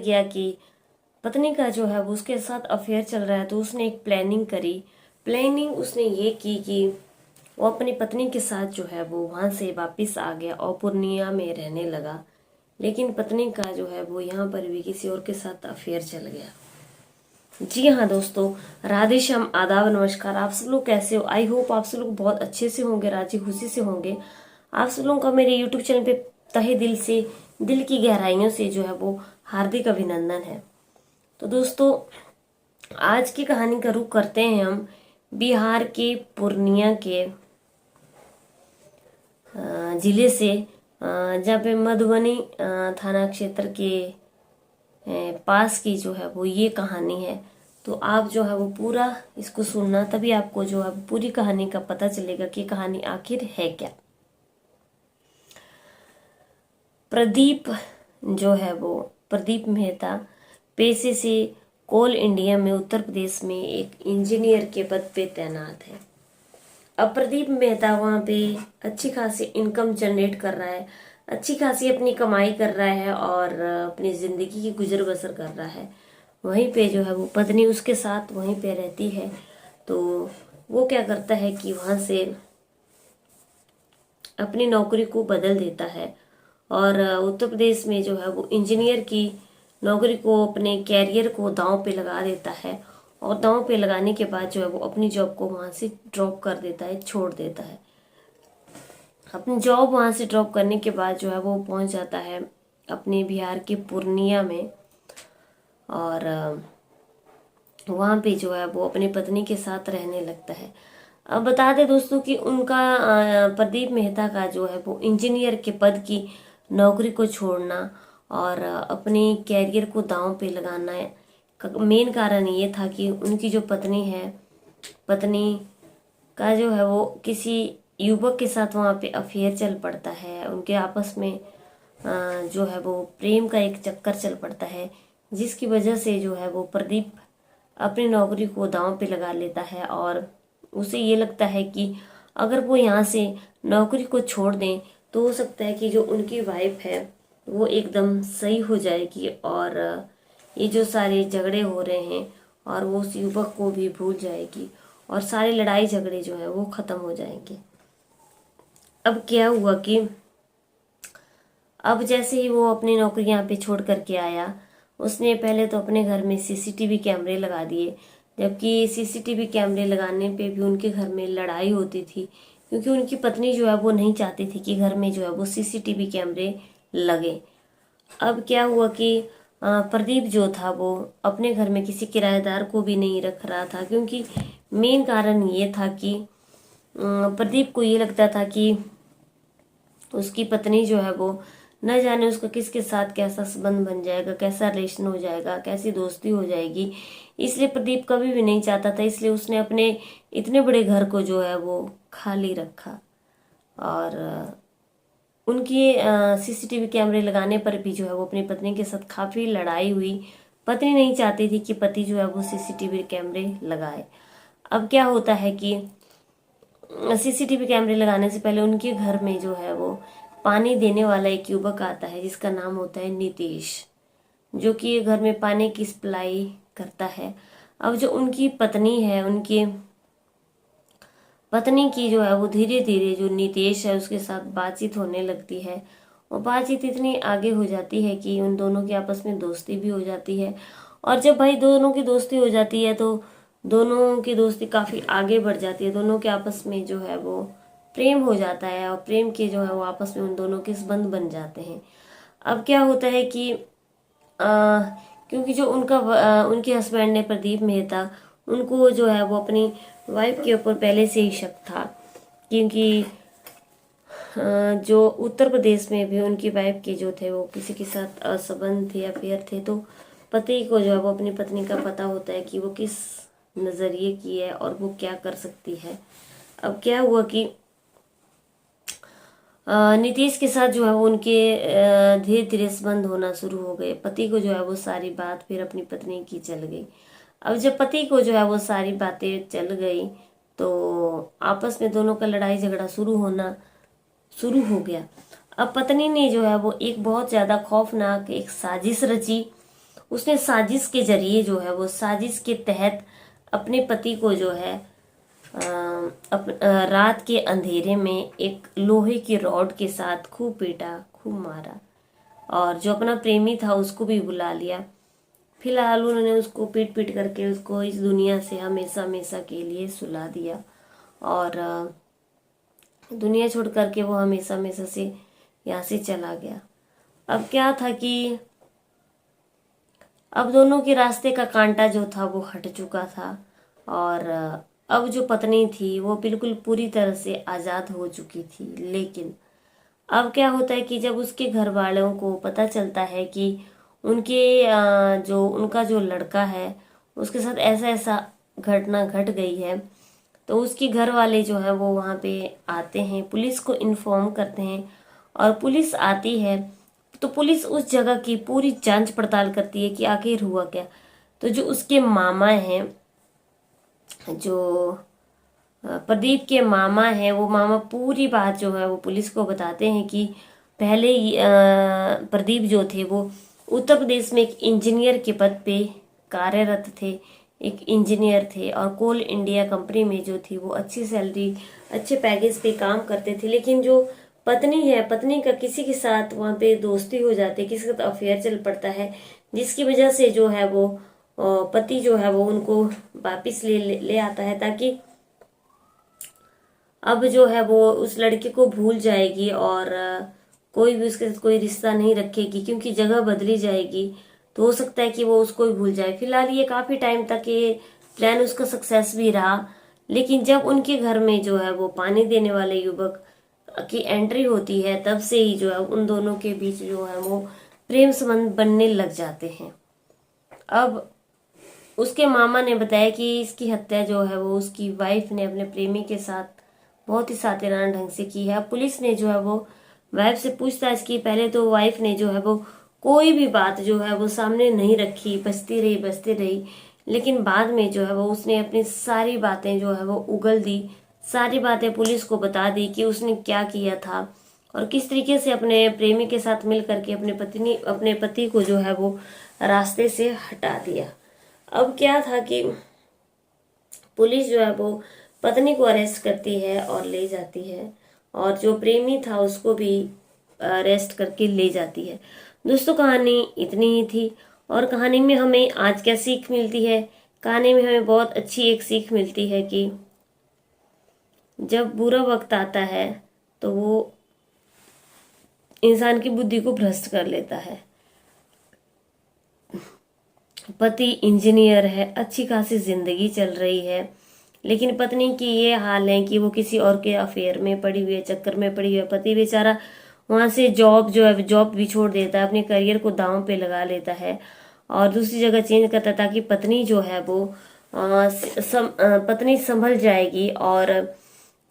गया कि पत्नी का जो है वो उसके साथ अफेयर चल रहा है, तो उसने एक प्लानिंग करी। प्लानिंग उसने ये की कि वो अपनी पत्नी के साथ जो है वो वहां से वापस आ गया और पूर्णिया में रहने लगा। लेकिन पत्नी का जो है वो यहाँ पर भी किसी और के साथ अफेयर चल गया। जी हाँ दोस्तों, राधे श्याम, आदाब, नमस्कार। आप सब लोग कैसे हो? आई होप आप सब लोग बहुत अच्छे से होंगे, राजी खुशी से होंगे। आप सब लोगों का मेरे यूट्यूब चैनल पे तहे दिल से, दिल की गहराइयों से जो है वो हार्दिक अभिनंदन है। तो दोस्तों, आज की कहानी का रुख करते हैं हम बिहार के पूर्णिया के जिले से, जहाँ पे मधुबनी थाना क्षेत्र के पास की जो है वो ये कहानी है। तो आप जो है वो पूरा इसको सुनना, तभी आपको जो है पूरी कहानी का पता चलेगा कि कहानी आखिर है क्या। प्रदीप जो है वो प्रदीप मेहता पेशे से कोल इंडिया में उत्तर प्रदेश में एक इंजीनियर के पद पे तैनात है। अब प्रदीप मेहता वहाँ पे अच्छी खासी इनकम जनरेट कर रहा है, अच्छी खासी अपनी कमाई कर रहा है और अपनी जिंदगी की गुजर बसर कर रहा है। वहीं पे जो है वो पत्नी उसके साथ वहीं पे रहती है। तो वो क्या करता है कि वहां से अपनी नौकरी को बदल देता है और उत्तर प्रदेश में जो है वो इंजीनियर की नौकरी को, अपने कैरियर को दांव पे लगा देता है। और दांव पे लगाने के बाद जो है वो अपनी जॉब को वहां से ड्रॉप कर देता है, छोड़ देता है। अपनी जॉब वहां से ड्रॉप करने के बाद जो है वो पहुंच जाता है अपने बिहार के पूर्णिया में। और वहां पे जो है वो अपनी पत्नी के साथ रहने लगता है। अब बता दें दोस्तों कि उनका प्रदीप मेहता का जो है वो इंजीनियर के पद की नौकरी को छोड़ना और अपने कैरियर को दांव पे लगाना है। मेन कारण ये था कि उनकी जो पत्नी है, पत्नी का जो है वो किसी युवक के साथ वहाँ पे अफेयर चल पड़ता है। उनके आपस में जो है वो प्रेम का एक चक्कर चल पड़ता है, जिसकी वजह से जो है वो प्रदीप अपनी नौकरी को दांव पे लगा लेता है। और उसे ये लगता है कि अगर वो यहाँ से नौकरी को छोड़ दें तो हो सकता है कि जो उनकी वाइफ है वो एकदम सही हो जाएगी और ये जो सारे झगड़े हो रहे हैं और वो उस युवक को भी भूल जाएगी और सारे लड़ाई झगड़े जो है वो खत्म हो जाएंगे। अब क्या हुआ कि अब जैसे ही वो अपनी नौकरी यहाँ पे छोड़ करके आया, उसने पहले तो अपने घर में सीसीटीवी कैमरे लगा दिए। जबकि सीसीटीवी कैमरे लगाने पे भी उनके घर में लड़ाई होती थी, क्योंकि उनकी पत्नी जो है वो नहीं चाहती थी कि घर में जो है वो सीसीटीवी कैमरे लगे। अब क्या हुआ कि प्रदीप जो था वो अपने घर में किसी किराएदार को भी नहीं रख रहा था, क्योंकि मेन कारण ये था कि प्रदीप को ये लगता था कि उसकी पत्नी जो है वो न जाने उसका किसके साथ कैसा संबंध बन जाएगा, कैसा रिलेशन हो जाएगा, कैसी दोस्ती हो जाएगी। इसलिए प्रदीप कभी भी नहीं चाहता था, इसलिए उसने अपने इतने बड़े घर को जो है वो खाली रखा। और उनकी सीसीटीवी कैमरे लगाने पर भी जो है वो अपनी पत्नी के साथ काफी लड़ाई हुई। पत्नी नहीं चाहती थी कि पति जो है वो सीसीटीवी कैमरे लगाए। अब क्या होता है कि सीसीटीवी कैमरे लगाने से पहले उनके घर में जो है वो पानी देने वाला एक युवक आता है, जिसका नाम होता है नीतीश, जो कि घर में पानी की सप्लाई करता है। अब जो उनकी पत्नी है, उनकी पत्नी की जो है वो धीरे धीरे जो नीतीश है उसके साथ बातचीत होने लगती है। और बातचीत इतनी आगे हो जाती है कि उन दोनों की आपस में दोस्ती भी हो जाती है। और जब भाई दोनों की दोस्ती हो जाती है तो दोनों की दोस्ती काफी आगे बढ़ जाती है। दोनों के आपस में जो है वो प्रेम हो जाता है और प्रेम के जो है वो आपस में उन दोनों के संबंध बन जाते हैं। अब क्या होता है कि क्योंकि जो उनके हस्बैंड ने, प्रदीप मेहता, उनको जो है वो अपनी वाइफ के ऊपर पहले से ही शक था, क्योंकि जो उत्तर प्रदेश में भी उनकी वाइफ के जो थे वो किसी के साथ संबंध थे, अफेयर थे। तो पति को जो है वो अपनी पत्नी का पता होता है कि वो किस नजरिए की है और वो क्या कर सकती है। अब क्या हुआ कि नीतीश के साथ जो है वो उनके धीरे धीरे संबंध होना शुरू हो गए। पति को जो है वो सारी बात फिर अपनी पत्नी की चल गई। अब जब पति को जो है वो सारी बातें चल गई तो आपस में दोनों का लड़ाई झगड़ा शुरू हो गया। अब पत्नी ने जो है वो एक बहुत ज्यादा खौफनाक एक साजिश रची उसने साजिश के जरिए जो है वो साजिश के तहत अपने पति को जो है रात के अंधेरे में एक लोहे की रॉड के साथ खूब पीटा, खूब मारा, और जो अपना प्रेमी था उसको भी बुला लिया। फिलहाल उन्होंने उसको पीट पीट करके उसको इस दुनिया से हमेशा हमेशा के लिए सुला दिया, और दुनिया छोड़ करके वो हमेशा हमेशा से यहाँ से चला गया। अब क्या था कि अब दोनों के रास्ते का कांटा जो था वो हट चुका था, और अब जो पत्नी थी वो बिल्कुल पूरी तरह से आज़ाद हो चुकी थी। लेकिन अब क्या होता है कि जब उसके घर वालों को पता चलता है कि उनके जो उनका जो लड़का है उसके साथ ऐसा ऐसा घटना घट गई है, तो उसके घर वाले जो है वो वहाँ पे आते हैं, पुलिस को इन्फॉर्म करते हैं, और पुलिस आती है तो पुलिस उस जगह की पूरी जांच पड़ताल करती है कि आखिर हुआ क्या। तो जो उसके मामा हैं, जो प्रदीप के मामा हैं, वो मामा पूरी बात जो है वो पुलिस को बताते हैं कि पहले प्रदीप जो थे वो उत्तर प्रदेश में एक इंजीनियर के पद पे कार्यरत थे, एक इंजीनियर थे, और कोल इंडिया कंपनी में जो थी वो अच्छी सैलरी, अच्छे पैकेज पे काम करते थे। लेकिन जो पत्नी है, पत्नी का किसी के साथ वहाँ पे दोस्ती हो जाती है, किसी का अफेयर चल पड़ता है, जिसकी वजह से जो है वो पति जो है वो उनको वापिस ले आता है, ताकि अब जो है वो उस लड़के को भूल जाएगी और कोई भी उसके साथ कोई रिश्ता नहीं रखेगी, क्योंकि जगह बदली जाएगी, तो हो सकता है कि वो उसको ही भूल जाए। फिलहाल ये काफी टाइम तक ये प्लान उसका सक्सेस भी रहा। लेकिन जब उनके घर में जो है वो पानी देने वाले युवक की एंट्री होती है, तब से ही जो है उन दोनों के बीच जो है वो प्रेम संबंध बनने लग जाते हैं। अब उसके मामा ने बताया कि इसकी हत्या जो है वो उसकी वाइफ ने अपने प्रेमी के साथ बहुत ही साथीराना ढंग से की है। पुलिस ने जो है वो वाइफ से पूछताछ की। पहले तो वाइफ ने जो है वो कोई भी बात जो है वो सामने नहीं रखी, बचती रही। लेकिन बाद में जो है वो उसने अपनी सारी बातें जो है वो उगल दी, सारी बातें पुलिस को बता दी कि उसने क्या किया था और किस तरीके से अपने प्रेमी के साथ मिल करके अपने पति को जो है वो रास्ते से हटा दिया। अब क्या था कि पुलिस जो है वो पत्नी को अरेस्ट करती है और ले जाती है, और जो प्रेमी था उसको भी अरेस्ट करके ले जाती है। दोस्तों, कहानी इतनी ही थी, और कहानी में हमें आज क्या सीख मिलती है? कहानी में हमें बहुत अच्छी एक सीख मिलती है कि जब बुरा वक्त आता है तो वो इंसान की बुद्धि को भ्रष्ट कर लेता है। पति इंजीनियर है, अच्छी खासी जिंदगी चल रही है, लेकिन पत्नी की ये हाल है कि वो किसी और के अफेयर में पड़ी हुई है, चक्कर में पड़ी हुई है। पति बेचारा वहां से जॉब भी छोड़ देता है, अपने करियर को दांव पे लगा लेता है और दूसरी जगह चेंज करता है, ताकि पत्नी जो है वो पत्नी संभल जाएगी और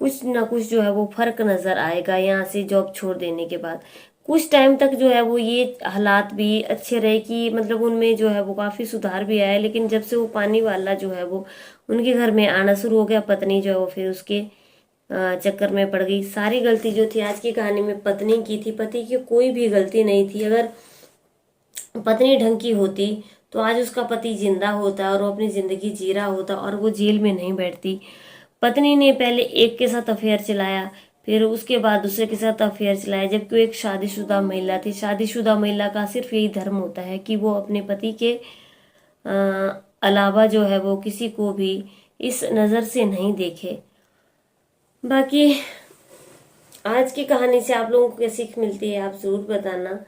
कुछ ना कुछ जो है वो फर्क नजर आएगा यहाँ से जॉब छोड़ देने के बाद। कुछ टाइम तक जो है वो ये हालात भी अच्छे रहे कि मतलब उनमें जो है वो काफी सुधार भी आया। लेकिन जब से वो पानी वाला जो है वो उनके घर में आना शुरू हो गया, पत्नी जो है वो फिर उसके चक्कर में पड़ गई। सारी गलती जो थी आज की कहानी में पत्नी की थी, पति की कोई भी गलती नहीं थी। अगर पत्नी ढंग की होती तो आज उसका पति जिंदा होता और वो अपनी जिंदगी जी रहा होता और वो जेल में नहीं बैठती। पत्नी ने पहले एक के साथ अफेयर चलाया, फिर उसके बाद दूसरे के साथ अफेयर चलाया, जबकि वो एक शादीशुदा महिला थी। शादीशुदा महिला का सिर्फ यही धर्म होता है कि वो अपने पति के अलावा जो है वो किसी को भी इस नज़र से नहीं देखे। बाकी आज की कहानी से आप लोगों को क्या सीख मिलती है आप ज़रूर बताना।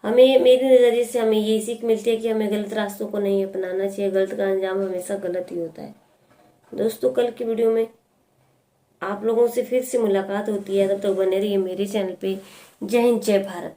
हमें मेरे नज़रिए से हमें ये सीख मिलती है कि हमें गलत रास्तों को नहीं अपनाना चाहिए, गलत का अंजाम हमेशा गलत ही होता है। दोस्तों, कल की वीडियो में आप लोगों से फिर से मुलाकात होती है, तब तक बने रहिए मेरे चैनल पे। जय हिंद, जय भारत।